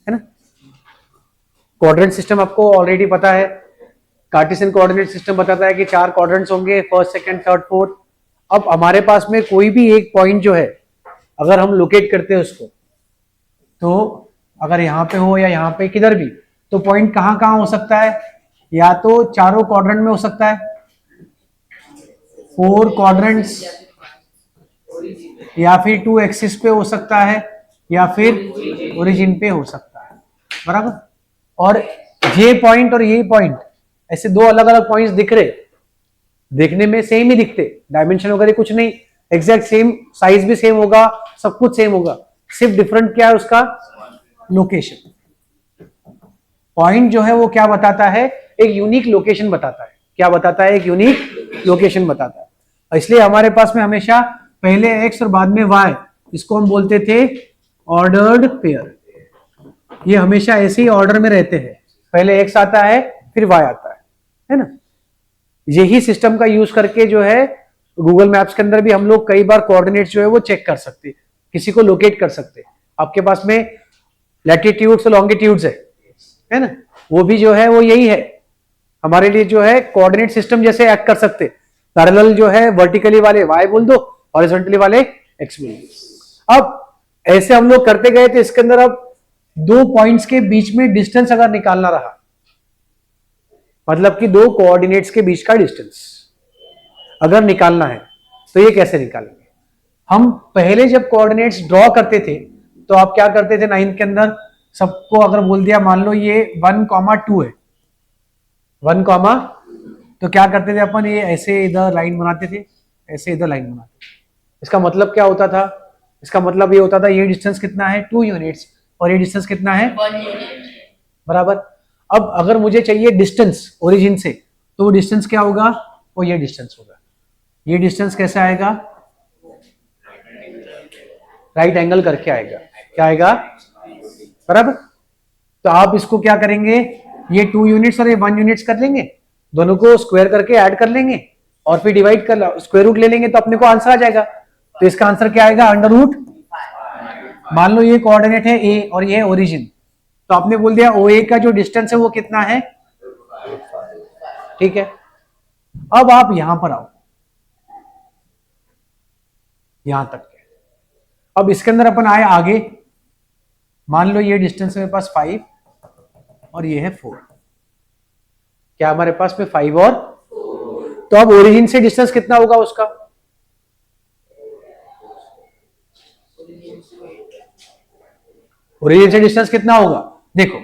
है ना। Coordinate system आपको ऑलरेडी पता है, कार्टेशियन कोऑर्डिनेट सिस्टम बताता है कि 4 क्वाड्रेंट्स होंगे, फर्स्ट सेकंड थर्ड फोर्थ। अब हमारे पास में कोई भी एक पॉइंट जो है अगर हम लोकेट करते हैं उसको, तो अगर यहाँ पे हो या यहाँ पे किधर भी, तो पॉइंट कहाँ कहाँ हो सकता है, या तो चारों क्वाड्रेंट में हो सकता है, 4 क्वाड्रेंट्स, या फिर 2 एक्सिस पे हो सकता है, या फिर ओरिजिन पे हो सकता है, बराबर। और ये पॉइंट और ये पॉइंट ऐसे 2 अलग अलग पॉइंट्स दिख रहे, देखने में सेम ही दिखते, डायमेंशन वगैरह कुछ नहीं, एग्जैक्ट सेम, साइज भी सेम होगा, सब कुछ सेम होगा, सिर्फ डिफरेंट क्या है उसका लोकेशन। पॉइंट जो है वो क्या बताता है, एक यूनिक लोकेशन बताता है। क्या बताता है, एक यूनिक लोकेशन बताता है। इसलिए हमारे पास में हमेशा पहले एक्स और बाद में वाई, इसको हम बोलते थे ऑर्डर्ड पेयर। ये हमेशा ऐसे ही ऑर्डर में रहते हैं, पहले एक्स आता है फिर वाई आता है ना। यही सिस्टम का यूज करके जो है गूगल मैप्स के अंदर भी हम लोग कई बार कोऑर्डिनेट्स जो है वो चेक कर सकते, किसी को लोकेट कर सकते। आपके पास में लैटिट्यूड्स और लॉन्गिट्यूड्स है ना, वो भी जो है वो यही है हमारे लिए, जो है कोऑर्डिनेट सिस्टम जैसे एक्ट कर सकते। पैरेलल जो है वर्टिकली वाले वाई बोल दो, हॉरिजॉन्टली वाले एक्स बोल दो। अब ऐसे हम लोग करते गए तो इसके अंदर अब 2 पॉइंट्स के बीच में डिस्टेंस अगर निकालना रहा, मतलब कि 2 कोऑर्डिनेट्स के बीच का डिस्टेंस अगर निकालना है, तो ये कैसे निकालेंगे। हम पहले जब कोऑर्डिनेट्स ड्रॉ करते थे तो आप क्या करते थे, 9th के अंदर सबको अगर बोल दिया मान लो ये 1,2 है, 1, तो क्या करते थे अपन, ये ऐसे इधर लाइन बनाते थे, ऐसे इधर लाइन बनाते थे। इसका मतलब क्या होता था, इसका मतलब ये होता था ये डिस्टेंस कितना है 2 यूनिट्स और ये डिस्टेंस कितना है 1 यूनिट, बराबर। अब अगर मुझे चाहिए डिस्टेंस ओरिजिन से, तो वो डिस्टेंस क्या होगा, वो ये डिस्टेंस होगा। ये डिस्टेंस कैसे आएगा, राइट एंगल करके आएगा। क्या आएगा, बराबर। तो आप इसको क्या करेंगे, ये 2 यूनिट्स और ये 1 यूनिट्स कर लेंगे, दोनों को स्क्वायर करके ऐड कर लेंगे और फिर डिवाइड कर स्क्वायर रूट ले लेंगे, तो अपने को आंसर आ जाएगा। तो इसका आंसर क्या आएगा, अंडर रूट। मान लो ये कोऑर्डिनेट है ए और ये है ओरिजिन, तो आपने बोल दिया ओ ए का जो डिस्टेंस है वो कितना है, ठीक है। अब आप यहां पर आओ, यहां तक के। अब इसके अंदर अपन आए आगे, मान लो ये डिस्टेंस मेरे पास 5 और ये है 4। क्या हमारे पास में 5 और 4, तो अब ओरिजिन से डिस्टेंस कितना होगा उसका, ओरिजिन से डिस्टेंस कितना होगा, देखो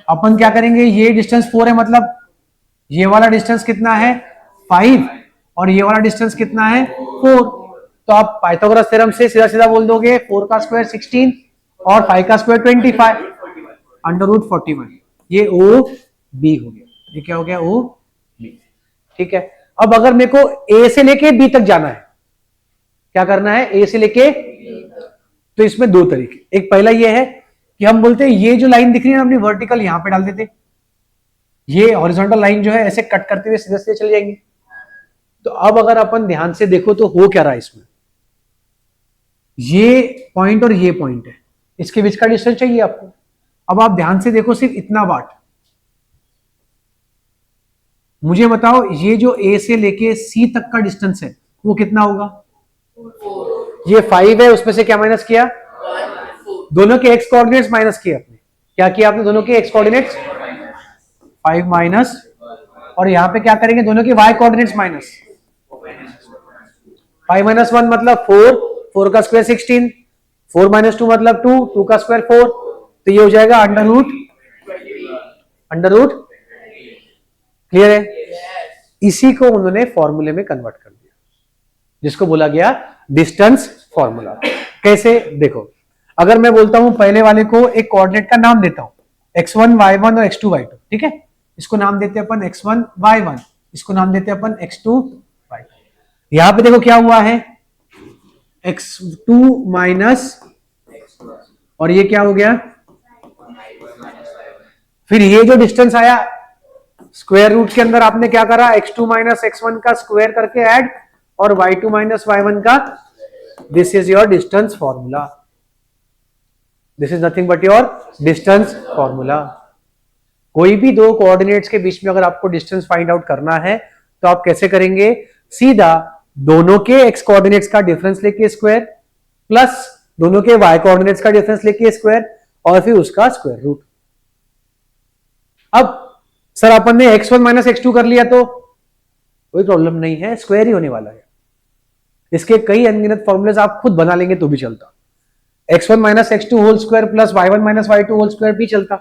अपन क्या करेंगे, ये डिस्टेंस 4 है, मतलब ये वाला डिस्टेंस कितना है 5 और ये वाला डिस्टेंस कितना है 4। तो आप पाइथागोरस थ्योरम से सीधा सीधा बोल दोगे 4 का स्क्वायर 16 और 5 का स्क्वायर 25, अंडर रूट 41। ये ओ बी हो गया, ये क्या हो गया ओ बी, ठीक है। अब अगर मेरे को ए से लेके बी तक जाना है, क्या करना है, ए से लेके, तो इसमें 2 तरीके, एक पहला ये है कि हम बोलते हैं ये जो लाइन दिख रही है अपनी वर्टिकल यहां पे डाल देते, ये हॉरिजॉन्टल लाइन जो है ऐसे कट करते हुए सीधे सीधे चले जाएंगे। तो अब अगर अपन ध्यान से देखो तो हो क्या रहा है इसमें, ये पॉइंट और ये पॉइंट है, इसके बीच का डिस्टेंस चाहिए आपको। अब आप ध्यान से देखो, सिर्फ इतना वाट, मुझे बताओ ये जो ए से लेके सी तक का डिस्टेंस है वो कितना होगा, 4, ये 5 है, उसमें से क्या माइनस किया, 1, 4, दोनों के एक्स कोऑर्डिनेट्स माइनस किए आपने। क्या किया आपने, दोनों के एक्स कोऑर्डिनेट्स 5 माइनस, और यहां पे क्या करेंगे, दोनों के वाई कोऑर्डिनेट्स माइनस। 5 माइनस 1 मतलब 4, 4 का स्क्वायर 16, 4 माइनस 2 मतलब 2, 2 का स्क्वायर 4, तो ये हो जाएगा under root, under root, clear है। इसी को उन्होंने फॉर्मूले में कन्वर्ट कर दिया, जिसको बोला गया डिस्टेंस फॉर्मूला। कैसे, देखो अगर मैं बोलता हूं पहले वाले को एक कोऑर्डिनेट का नाम देता हूं x1 y1 और x2 y2, ठीक है, इसको नाम देते हैं अपन x1 y1, इसको नाम देते हैं अपन x2 y2। यहां पे देखो क्या हुआ है, x2 माइनस, और ये क्या हो गया, फिर ये जो डिस्टेंस आया स्क्वायर रूट के अंदर आपने क्या करा, x2 माइनस x1 का स्क्वायर करके ऐड, और y2 माइनस y1 का, this is your distance formula. This is nothing but your distance formula. कोई भी दो कोऑर्डिनेट्स के बीच में अगर आपको डिस्टेंस फाइंड आउट करना है तो आप कैसे करेंगे? सीधा दोनों के एक्स कोऑर्डिनेट्स का डिफरेंस लेके स्क्वायर प्लस दोनों के वाई कोऑर्डिनेट्स का डिफरेंस लेके स्क्वायर और फिर उसका स्क्वायर रूट। अब सर अपन ने x1 माइनस x2 कर लिया तो कोई प्रॉब्लम नहीं है, स्क्वायर ही होने वाला है। इसके कई अनगिनत फॉर्मूलेज आप खुद बना लेंगे तो भी चलता। x1 minus x2 whole square plus y1 minus y2 whole square भी चलता,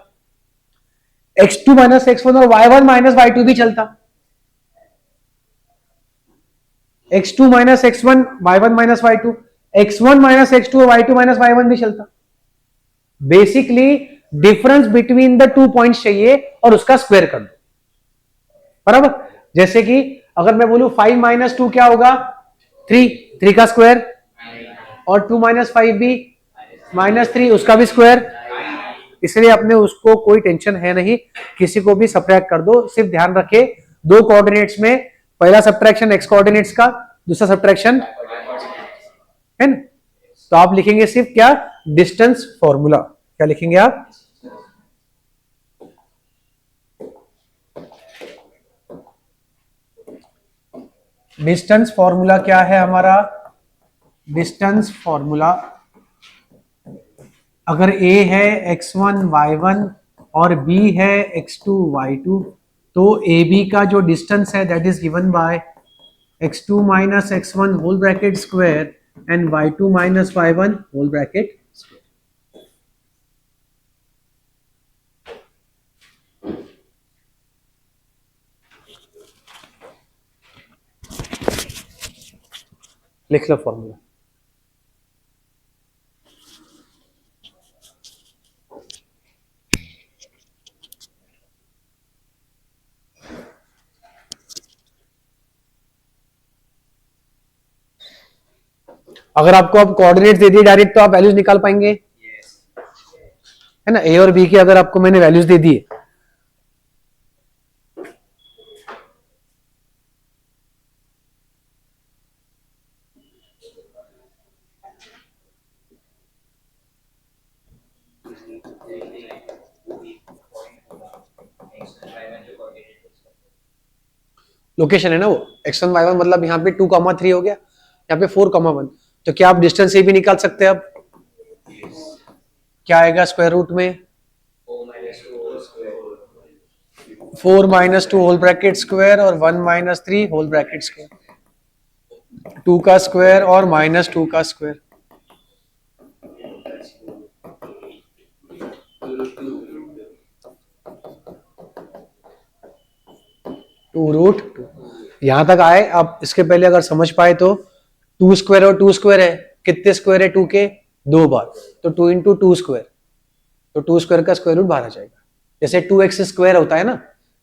x2 माइनस x1 और y1 माइनस y2 भी चलता, x2 minus x1 y1 minus y2, x1 minus x2 और y2 माइनस y1 भी चलता। Basically difference between the two points चाहिए और उसका स्क्वायर कर दो, बराबर। जैसे कि अगर मैं बोलूं 5 माइनस 2 क्या होगा? 3 का स्क्वायर, और 2 माइनस 5 भी -3, उसका भी स्क्वायर। इसलिए अपने उसको कोई टेंशन है नहीं, किसी को भी सब्ट्रैक्ट कर दो। सिर्फ ध्यान रखे दो कोऑर्डिनेट्स में पहला सब्ट्रैक्शन एक्स कोऑर्डिनेट्स का, दूसरा सब्ट्रैक्शन है ना। तो आप लिखेंगे सिर्फ क्या? Distance formula. क्या लिखेंगे आप? डिस्टेंस फॉर्मूला क्या है हमारा? डिस्टेंस फॉर्मूला अगर a है x1 y1 और b है x2 y2 तो ab का जो डिस्टेंस है that is given by x2 minus x1 whole bracket square and y2 minus y1 whole bracket square. लिख लो फॉर्मूला। अगर आपको अब कोऑर्डिनेट्स दे दिए डायरेक्ट तो आप वैल्यूज निकाल पाएंगे, है ना। ए और बी की अगर आपको मैंने वैल्यूज दे दिए लोकेशन है ना वो x1 y1 मतलब यहाँ पे 2,3 हो गया, यहाँ पे 4,1। तो क्या आप डिस्टेंस ये भी निकाल सकते हैं? अब क्या आएगा स्क्वायर रूट में? 4 माइनस 2 होल ब्रैकेट स्क्वायर और 1 माइनस 3 होल ब्रैकेट स्क्वायर, 2 का स्क्वायर और माइनस 2 का स्क्वायर, 2 रूट 2। यहां तक आए। अब इसके पहले अगर समझ पाए तो 2 स्क्वायर और 2 स्क्वायर है, कितने स्क्वायर है 2 के? 2 बार, तो 2 इंटू 2 स्क्वायर, तो 2 स्क्वायर का स्क्वायर रूट बाहर आ जाएगा। जैसे 2x स्क्वायर होता है ना,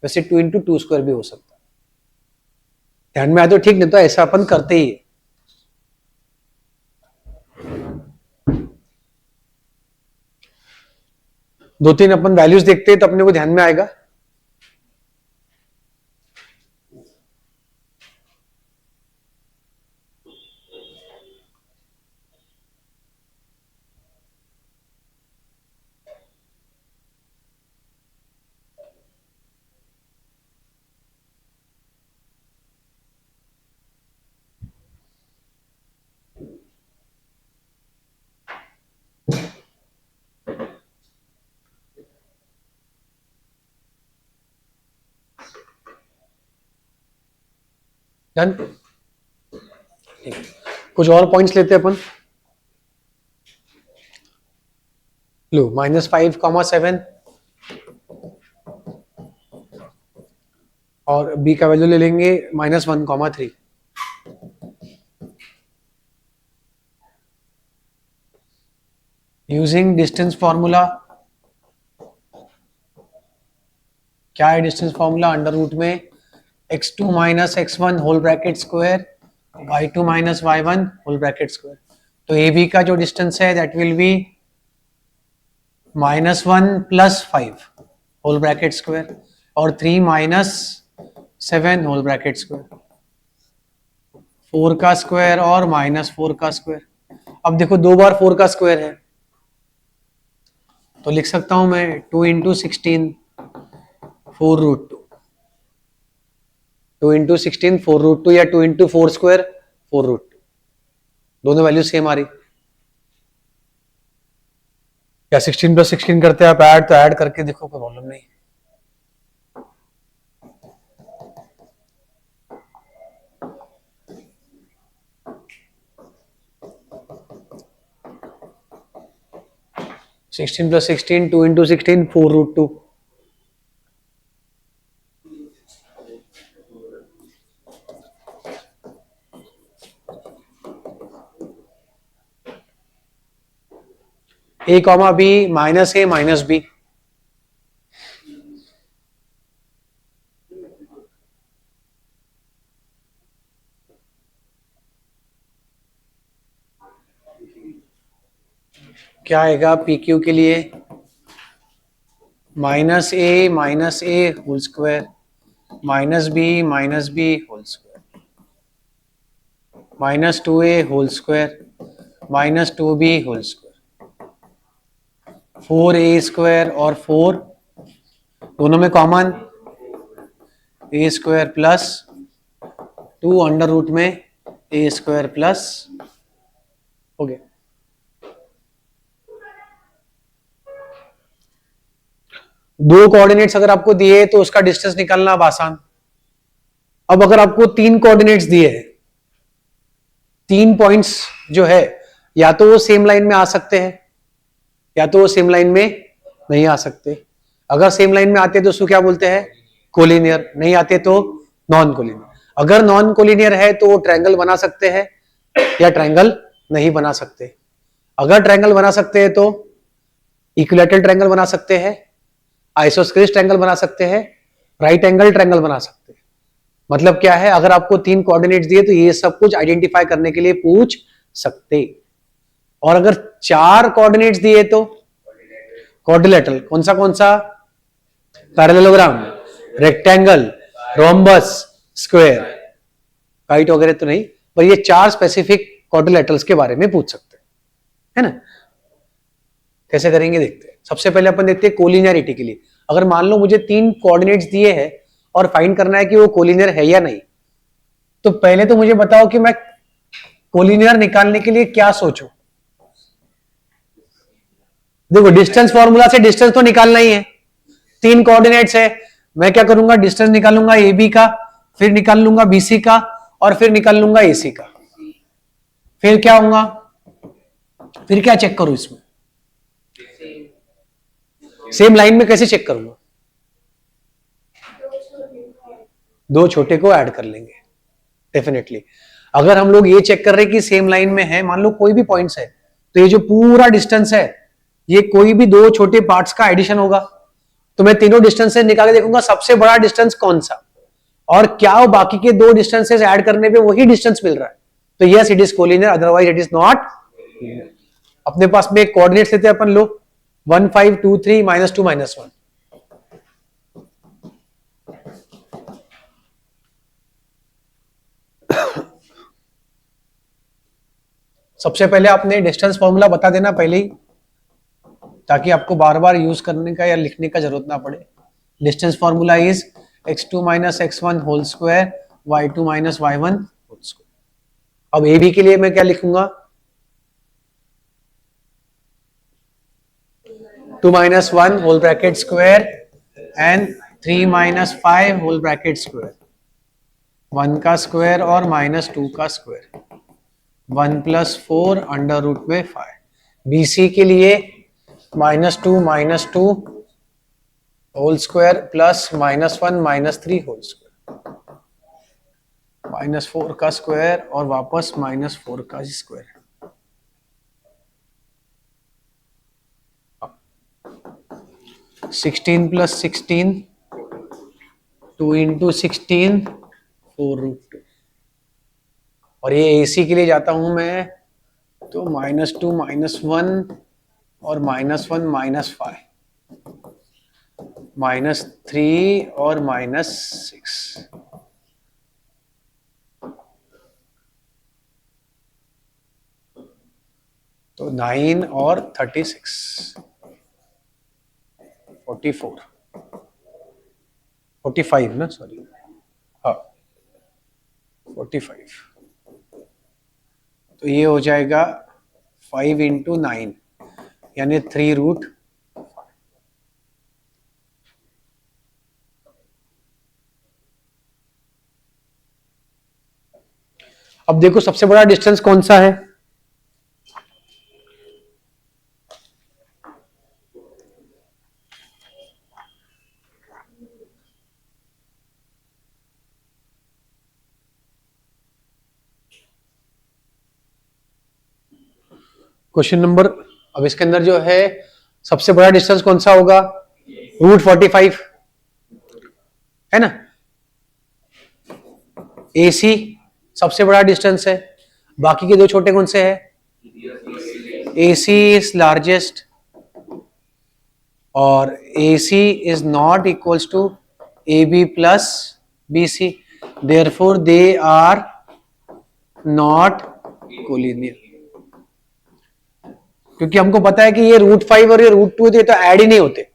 वैसे 2 इंटू 2 स्क्वायर भी हो सकता है। ध्यान में आए तो ठीक, नहीं तो ऐसा अपन करते ही है। दो तीन अपन वैल्यूज देखते हैं तो अपने को ध्यान में आएगा। डन। कुछ और पॉइंट्स लेते हैं अपन। लो -5,7 और b का वैल्यू ले लेंगे -1,3। यूजिंग डिस्टेंस फॉर्मूला, क्या है डिस्टेंस फॉर्मूला? अंडर रूट में x2 minus x1 whole bracket square y2 minus y1 whole bracket square. तो ए बी का जो डिस्टेंस है that will be -1 plus 5 whole bracket square और 3 माइनस 7 होल ब्रैकेट स्क्वायर, 4 का square और -4 का square. अब देखो 2 बार 4 का स्क्वायर है तो लिख सकता हूं मैं 2 इंटू 16 4√2, 2 इंटू 16 4√2 या 2 इंटू 4 स्क्वायर 4√2, दोनों वैल्यू सेम आ रही। या 16 प्लस 16 करते हैं आप ऐड, तो ऐड करके देखो, कोई प्रॉब्लम नहीं। Sixteen plus 16 2 into 16 4√2, a comma B minus A minus B, क्या आएगा पी क्यू के लिए? Minus A whole square minus B whole square minus 2a whole square minus 2b whole square, 4a square और 4 दोनों में common a square plus 2 under root में a square plus, हो गया। दो कोऑर्डिनेट्स अगर आपको दिए तो उसका डिस्टेंस निकालना अब आसान। अब अगर आपको 3 कोऑर्डिनेट्स दिए हैं, 3 पॉइंट्स जो है, या तो वो सेम लाइन में आ सकते हैं या तो वो सेम लाइन में नहीं आ सकते। अगर सेम लाइन में आते हैं तो उसको क्या बोलते हैं? कोलिनियर। नहीं आते तो नॉन कोलिनियर। अगर नॉन कोलिनियर है तो वो ट्रायंगल बना सकते हैं या ट्रायंगल नहीं बना सकते। अगर ट्रायंगल बना सकते हैं तो इक्विलैटरल ट्रायंगल बना सकते हैं, आइसोस्केलिस ट्रायंगल बना सकते हैं, राइट एंगल ट्रायंगल बना सकते हैं। मतलब क्या है, अगर आपको 3 कोऑर्डिनेट्स दिए तो ये सब कुछ आइडेंटिफाई करने के लिए पूछ सकते। और अगर 4 कोऑर्डिनेट्स दिए तो क्वाड्रिलेटरल। कौन सा? Parallelogram, rectangle, rhombus, square. Kite वगैरह तो नहीं, पर ये 4 स्पेसिफिक क्वाड्रिलेटरल्स के बारे में पूछ सकते हैं, है ना। कैसे करेंगे देखते हैं। सबसे पहले अपन देखते हैं कोलिनियरिटी के लिए। अगर मान लो मुझे 3 कोऑर्डिनेट्स दिए हैं और फाइंड करना है कि वो कोलिनियर है या नहीं, तो पहले तो मुझे बताओ कि मैं कोलिनियर निकालने के लिए क्या सोचूं। देखो, डिस्टेंस फॉर्मूला से डिस्टेंस तो निकालना ही है। 3 कोऑर्डिनेट्स है, मैं क्या करूंगा, डिस्टेंस निकाल लूंगा ए बी का, फिर निकाल लूंगा बीसी का, और फिर निकाल लूंगा एसी का। फिर क्या होगा, फिर क्या चेक करूं इसमें? सेम लाइन में कैसे चेक करूंगा? 2 छोटे को ऐड कर लेंगे डेफिनेटली। अगर हम लोग ये चेक कर रहे हैं कि सेम लाइन में है, मान लो कोई भी पॉइंट्स है, तो ये जो पूरा डिस्टेंस है, ये कोई भी 2 छोटे पार्ट्स का एडिशन होगा। तो मैं तीनों डिस्टेंस से निकाल के देखूंगा सबसे बड़ा डिस्टेंस कौन सा, और क्या वो बाकी के 2 डिस्टेंसेस ऐड करने पे वही डिस्टेंस मिल रहा है, तो yes it is collinear, otherwise it is not. अपने पास में एक कोऑर्डिनेट्स लेते हैं अपन लोग, 1 5 2 3 -2 -1। सबसे पहले आपने डिस्टेंस फॉर्मूला बता देना पहले ही, ताकि आपको बार बार यूज करने का या लिखने का जरूरत ना पड़े। Distance formula is x2 - x1 whole square y2 - y1 whole square. अब ए बी के लिए मैं क्या लिखूंगा, 2 - 1 whole bracket square and 3 - 5 whole bracket square, 1 का स्क्वायर और -2 का स्क्वायर, 1 + 4 अंडर रूट में 5। बीसी के लिए -2 whole square plus -1 -3 whole square, -4 का स्क्वायर और वापस -4 का स्क्वायर। अब 16 + 16 2 × 16 4√2। और ये एसी के लिए जाता हूं मैं, तो -2 -1 और -1 -5 -3 और -6, तो 9 और 36। 44 45 ना, सॉरी, हाँ 45, तो ये हो जाएगा 5 इंटू 9 यानी 3√। अब देखो सबसे बड़ा डिस्टेंस कौन सा है? क्वेश्चन नंबर, अब इसके अंदर जो है सबसे बड़ा डिस्टेंस कौन सा होगा? √45 है ना। AC सबसे बड़ा डिस्टेंस है, बाकी के दो छोटे कौन से हैं? AC इज लार्जेस्ट और AC is not equals to AB plus BC, therefore they are not collinear. क्योंकि हमको पता है कि ये √5 और ये √2 तो ऐड ही नहीं होते।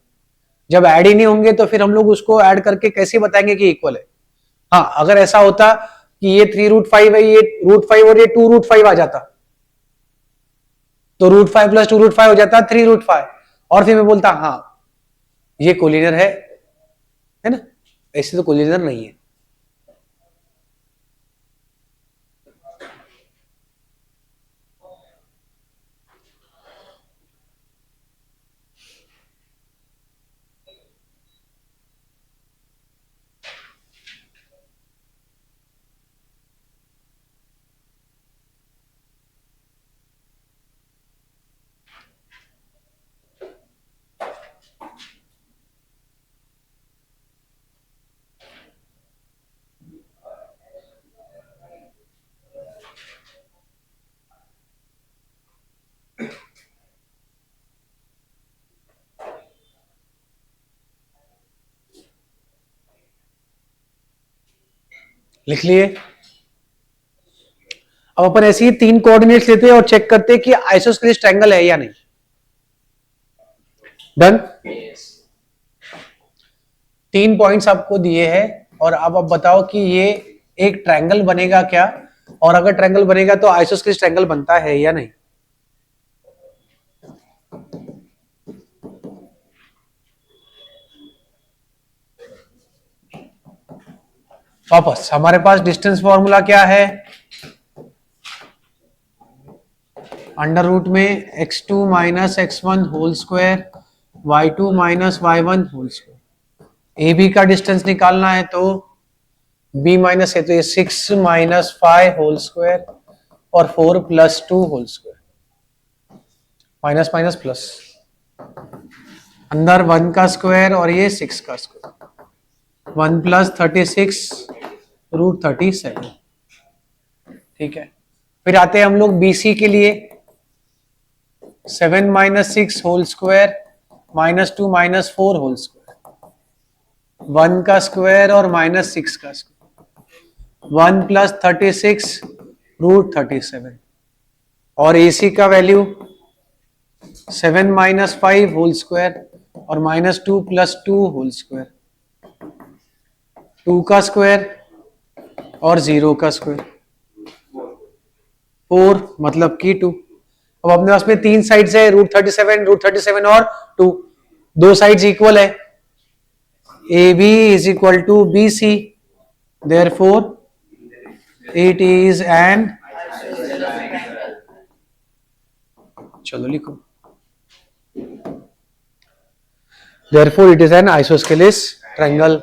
जब ऐड ही नहीं होंगे तो फिर हम लोग उसको ऐड करके कैसे बताएंगे कि इक्वल है? हाँ, अगर ऐसा होता कि ये 3√5 है, ये √5 और ये 2√5 आ जाता, तो √5 प्लस 2√5 हो जाता 3√5, और फिर मैं बोलता हाँ ये कोलिनियर है ना। ऐसे तो कोलिनियर नहीं है। लिख लिए। अब अपन ऐसे ही 3 कोऑर्डिनेट्स लेते हैं और चेक करते हैं कि आइसोस्केलेस ट्रायंगल है या नहीं। डन। 3 पॉइंट्स आपको दिए हैं और अब आप बताओ कि ये एक ट्रायंगल बनेगा क्या, और अगर ट्रायंगल बनेगा तो आइसोस्केलेस ट्रायंगल बनता है या नहीं। वापस हमारे पास डिस्टेंस फॉर्मूला क्या है? अंडर रूट में x2 minus x1 whole square, y2 minus y1 whole square. AB का डिस्टेंस निकालना है तो B माइनस है, तो ये 6 माइनस 5 होल स्क्वायर और 4 plus 2 whole square, minus minus plus, अंदर 1 का स्क्वायर और ये 6 का स्क्वायर, 1 प्लस 36√37। ठीक है, फिर आते हैं हम लोग BC के लिए। 7 minus 6 whole square minus 2 minus 4 whole square, 1 का स्क्वायर और माइनस 6 का स्क्वायर, 1 प्लस 36√37। और AC का वैल्यू 7 माइनस 5 होल स्क्वायर और माइनस 2 प्लस 2 होल स्क्वायर, 2 का स्क्वायर और 0 का स्क्वायर, 4 मतलब कि 2। अब अपने पास में 3 साइड्स है, √37 और 2, दो साइड्स इक्वल है। AB is equal to BC, therefore it is an, चलो लिखो, therefore it is an isosceles triangle.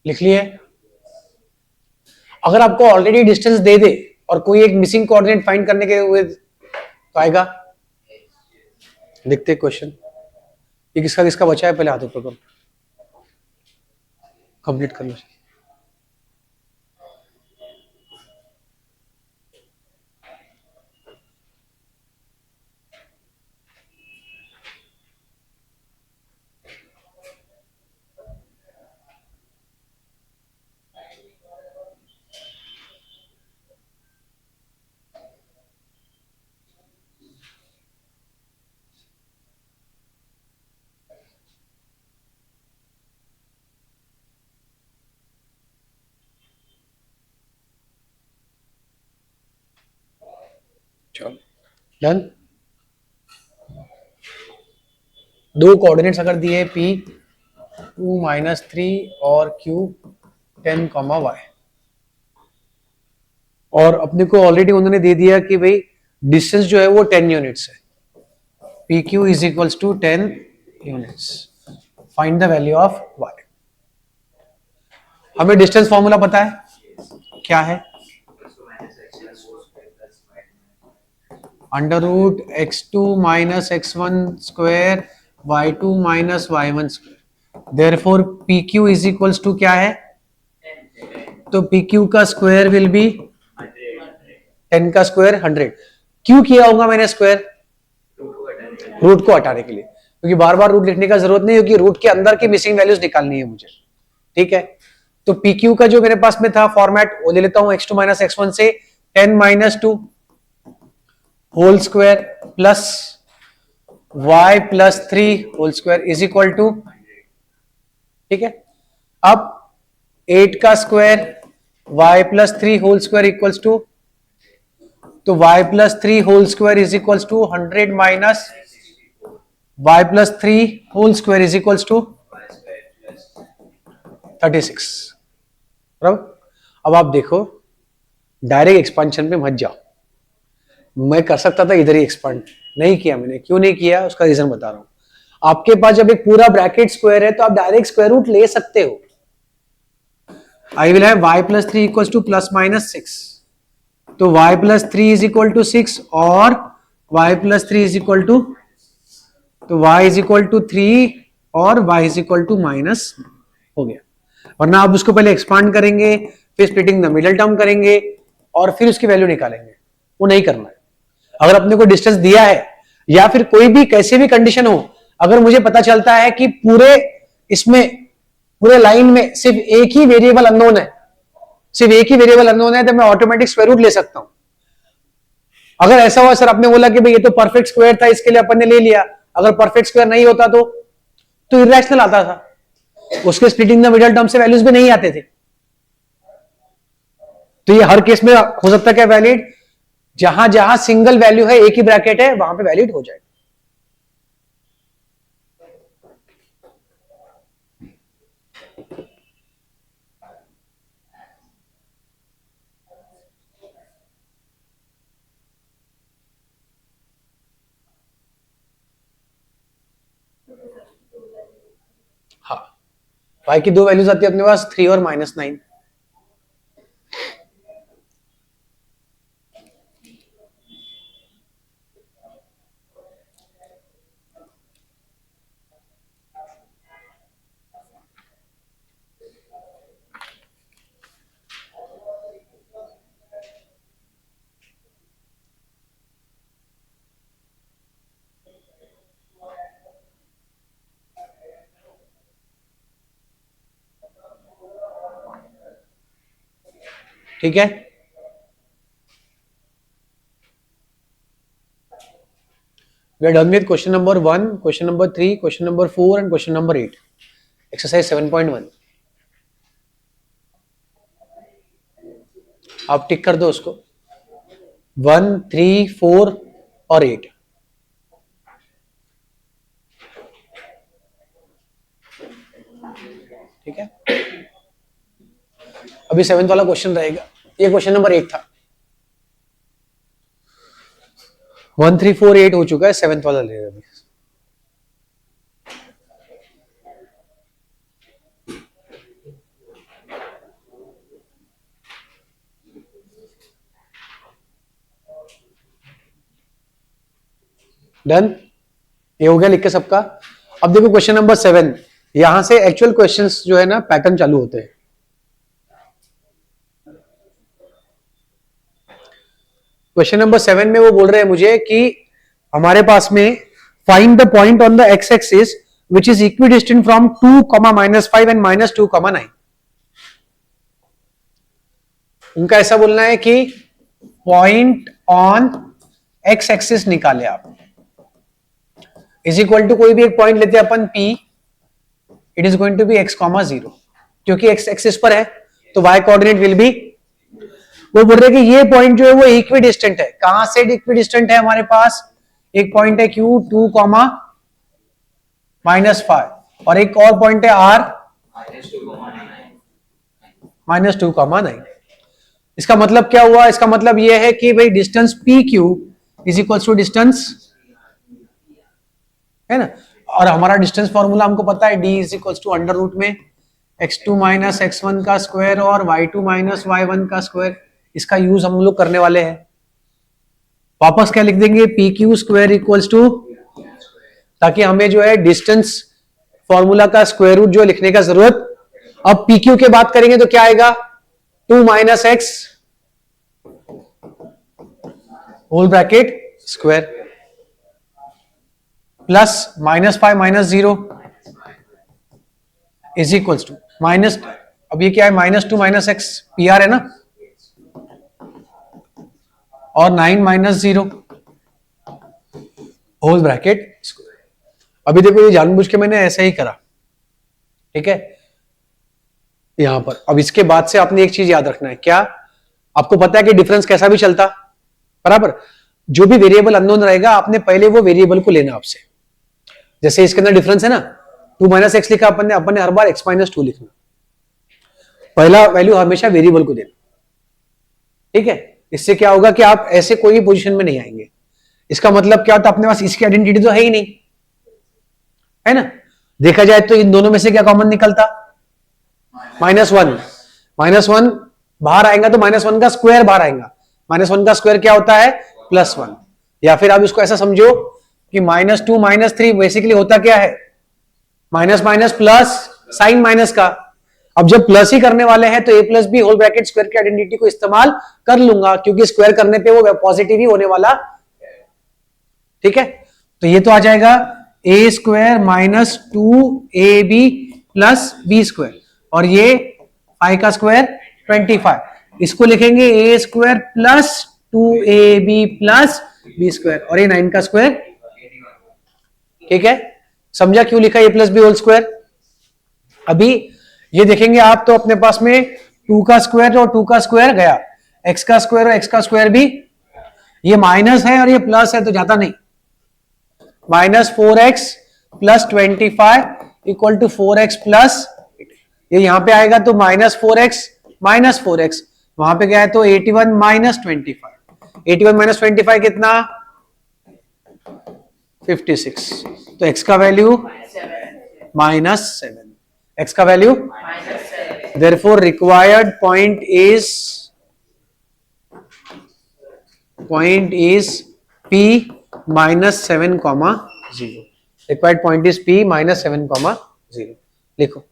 लिख लिए? अगर आपको ऑलरेडी डिस्टेंस दे दे और कोई एक मिसिंग कोऑर्डिनेट फाइंड करने के हुए तो आएगा। लिखते क्वेश्चन, ये किसका किसका बचा है, पहले हाथों पर कंप्लीट कर लो। चलो डन। दो कोऑर्डिनेट्स अगर दिए P 2-3 और Q 10, y, और अपने को ऑलरेडी उन्होंने दे दिया कि भाई डिस्टेंस जो है वो 10 यूनिट्स है। PQ is equals to 10 units. Find the value of y। हमें डिस्टेंस फॉर्मूला पता है, क्या है? Under root x2 minus x1 square y2 minus y1 square. Therefore PQ is equals to क्या है? तो PQ का स्क्वायर विल बी 10 का स्क्वायर 100। क्यों किया होगा मैंने स्क्वायर? रूट को हटाने के लिए, क्योंकि बार बार रूट लिखने का जरूरत नहीं, क्योंकि रूट के अंदर की मिसिंग वैल्यूज निकालनी है मुझे। ठीक है, तो PQ का जो मेरे पास में था फॉर्मेट वो ले लेता हूं, x2 माइनस x1 से 10 minus 2 whole square plus y plus 3 whole square is equal to, ठीक है। अब 8 का square y plus 3 whole square equals to, तो y plus 3 whole square is equals to 100 minus y plus 3 whole square is equals to 36। अब आप देखो, direct expansion पे मत जाओ। मैं कर सकता था इधर ही एक्सपांड, नहीं किया मैंने। क्यों नहीं किया, उसका रीजन बता रहा हूं। आपके पास जब एक पूरा ब्रैकेट स्क्वायर है तो आप डायरेक्ट स्क्वायर रूट ले सकते हो। I will have y plus 3 equals to plus minus 6, तो y plus 3 is equal to 6 और y plus 3 is equal to, तो y इज इक्वल टू 3 और y is equal to minus हो गया। वरना आप उसको पहले एक्सपांड करेंगे, फिर स्प्लिटिंग द मिडल टर्म करेंगे और फिर उसकी वैल्यू निकालेंगे। वो नहीं करना है। अगर अपने को डिस्टेंस दिया है या फिर कोई भी कैसे भी कंडीशन हो, अगर मुझे पता चलता है कि पूरे इसमें पूरे लाइन में सिर्फ एक ही वेरिएबल अननोन है, सिर्फ एक ही वेरिएबल अननोन है, तो मैं ऑटोमेटिक स्क्वायर रूट ले सकता हूं। अगर ऐसा हुआ सर आपने बोला कि भाई ये तो परफेक्ट स्क्वायर था इसके लिए अपन ने ले लिया, अगर परफेक्ट स्क्वायर नहीं होता तो इरैशनल आता था, उसके स्प्लिटिंग द मिडल टर्म से वैल्यूज भी नहीं आते थे। तो ये हर केस में हो सकता है क्या वैलिड, जहां जहां सिंगल वैल्यू है, एक ही ब्रैकेट है, वहां पे वैलिड हो जाएगा। हाँ, y की दो वैल्यूज आती है अपने पास, 3 और -9। ठीक है, we are done with question number 1, question number 3, question number 4 and question number 8, exercise 7.1। आप टिक कर दो उसको, 1, 3, 4 और 8। ठीक है, अभी 7th वाला क्वेश्चन रहेगा, ये क्वेश्चन नंबर 8 था। 1, 3, 4, 8 हो चुका है, 7th वाला ले रहे अभी। डन, ये हो गया लिख के सबका। अब देखो क्वेश्चन नंबर 7, यहां से एक्चुअल क्वेश्चंस जो है ना पैटर्न चालू होते हैं। क्वेश्चन नंबर 7 में वो बोल रहे हैं मुझे कि हमारे पास में find the point on the x axis which is equidistant from 2, -5 and -2, 9। उनका ऐसा बोलना है कि पॉइंट ऑन एक्स एक्सिस निकाले आप, इज इक्वल टू कोई भी एक पॉइंट लेते हैं अपन P, it is going to be x, 0, क्योंकि एक्स एक्सिस पर है तो y कोऑर्डिनेट विल बी। वो बोल रहे कि ये पॉइंट जो है वो इक्विडिस्टेंट है। कहां से इक्विडिस्टेंट है? हमारे पास एक पॉइंट है Q 2, -5 और एक और पॉइंट है R -2, 9। इसका मतलब क्या हुआ? इसका मतलब यह है कि भाई distance PQ is equal to distance, है ना, और हमारा डिस्टेंस फॉर्मूला हमको पता है, D is equal to under root में x2 - x1 का स्क्वायर और y2 - y1 का स्क्वायर। इसका यूज हम लोग करने वाले हैं। वापस क्या लिख देंगे? PQ स्क्वायर इक्वल्स टू, ताकि हमें जो है डिस्टेंस फॉर्मूला का स्क्वायर रूट जो लिखने का जरूरत। अब PQ के बात करेंगे तो क्या आएगा? 2 - x whole bracket square plus -5 - 0 is equals to minus, अब ये क्या है? -2 - x PR है ना, और 9 - 0 होल ब्रैकेट स्क्वायर। अभी देखो ये जानबूझ के मैंने ऐसा ही करा, ठीक है, यहां पर। अब इसके बाद से आपने एक चीज याद रखना है, क्या? आपको पता है कि डिफरेंस कैसा भी चलता, बराबर, जो भी वेरिएबल अननोन रहेगा आपने पहले वो वेरिएबल को लेना आपसे। जैसे इसके अंदर डिफरेंस है ना, 2 - x लिखा अपन ने हर बार x - 2 लिखना। पहला वैल्यू हमेशा वेरिएबल को देना, ठीक है। इससे क्या होगा कि आप ऐसे कोई भी पोजीशन में नहीं आएंगे। इसका मतलब क्या होता है? अपने पास इसकी आइडेंटिटी तो है ही नहीं, है ना। देखा जाए तो इन दोनों में से क्या कॉमन निकलता? -1। -1 बाहर आएगा तो -1 का स्क्वायर बाहर आएगा। -1 का स्क्वायर क्या होता है? +1। या फिर आप इसको ऐसा समझो कि -2 - 3 बेसिकली होता क्या है? Minus minus plus, sign minus का। अब जब प्लस ही करने वाले हैं तो a+b होल ब्रैकेट स्क्वायर की आइडेंटिटी को इस्तेमाल कर लूंगा, क्योंकि स्क्वायर करने पे वो पॉजिटिव ही होने वाला, ठीक है। तो ये तो आ जाएगा a² - 2ab + b², और ये 5 का स्क्वायर 25। इसको लिखेंगे a² + 2ab + b², और ये 9 का स्क्वायर, ठीक है। समझा क्यों लिखा a+b होल स्क्वायर? अभी ये देखेंगे आप तो अपने पास में 2 का स्क्वायर और 2 का स्क्वायर गया, x का स्क्वायर और x का स्क्वायर भी, ये माइनस है और ये प्लस है तो जाता नहीं। -4x + 25 equal to 4x plus, ये यहां पे आएगा तो -4x - 4x, वहां पे गया है तो 81 - 25। 81 - 25 कितना? 56। तो x का वैल्यू -7, x का value, therefore required point is P -7, 0। required point is P -7, 0। लिखो।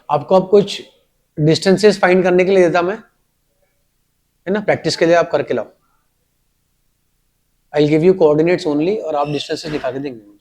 आपको अब कुछ डिस्टेंसेस फाइंड करने के लिए देता मैं, है ना, प्रैक्टिस के लिए आप करके लाओ। I give you coordinates only और आप डिस्टेंसेस दिखा के देंगे।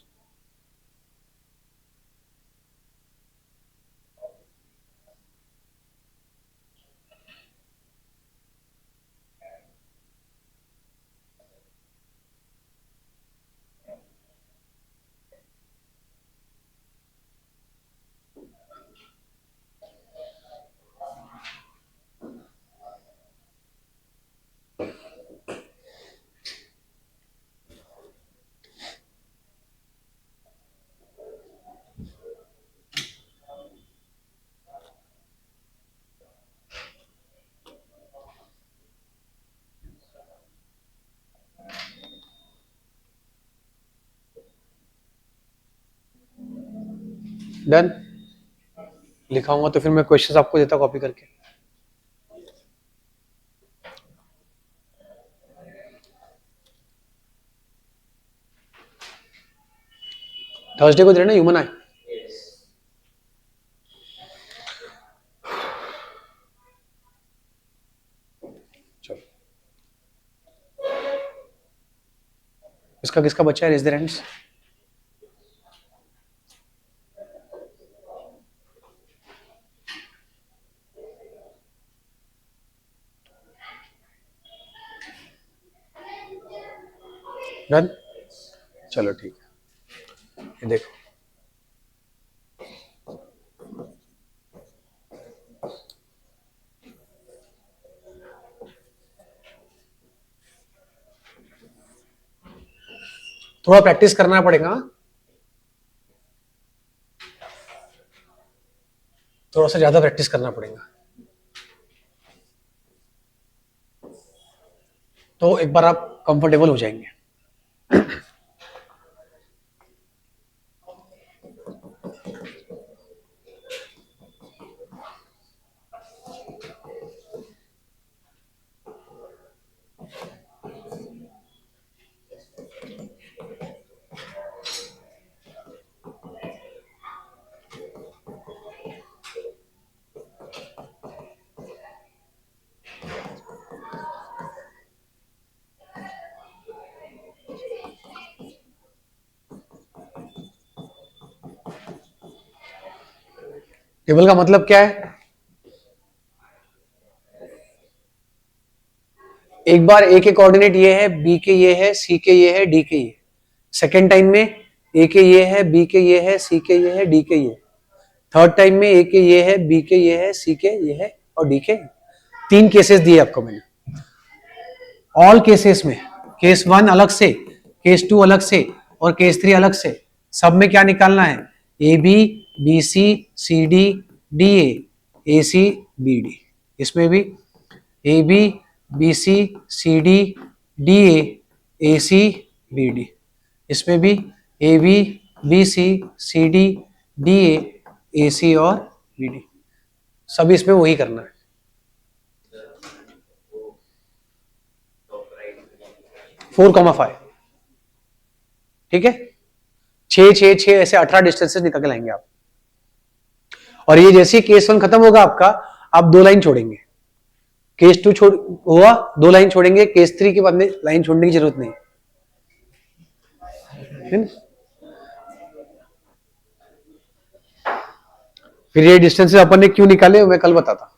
डन। लिखाऊंगा तो फिर मैं क्वेश्चंस आपको देता कॉपी करके। थर्सडे को दे रहे ना ह्यूमन आई। चलो इसका किसका बच्चा है? Raise their hands. डन। चलो ठीक है, ये देखो थोड़ा प्रैक्टिस करना पड़ेगा, थोड़ा सा ज्यादा प्रैक्टिस करना पड़ेगा। तो एक बार आप कंफर्टेबल हो जाएंगे। टेबल का मतलब क्या है? एक बार ए के कोऑर्डिनेट ये है, बी के ये है, सी के ये है, डी के ये। सेकेंड टाइम में ए के ये है, बी के ये है, सी के ये है, डी के ये। थर्ड टाइम में ए के ये है, बी के ये है, सी के ये है और डी के। तीन केसेस दिए आपको मैंने। ऑल केसेस में केस 1 अलग से, केस 2 अलग से और केस 3 अलग से, सब में क्या निकालना है? A B, B C, C D, D A C, B D. इसमें भी A B, B C, C D, D A C, B D. इसमें भी A B, B C, C D, D A C और B D. सब इसमें वही करना है। 4,5 ठीक है। 6 6 6 ऐसे 18 डिस्टेंसेस निकल के लाएंगे आप। और ये जैसे केस 1 खत्म होगा आपका, आप 2 लाइन छोड़ेंगे। केस 2 छोड़ हुआ, 2 लाइन छोड़ेंगे। केस 3 के बाद में लाइन छोड़ने की जरूरत नहीं है। फिर ये डिस्टेंसेस अपन ने क्यों निकाले मैं कल बताता।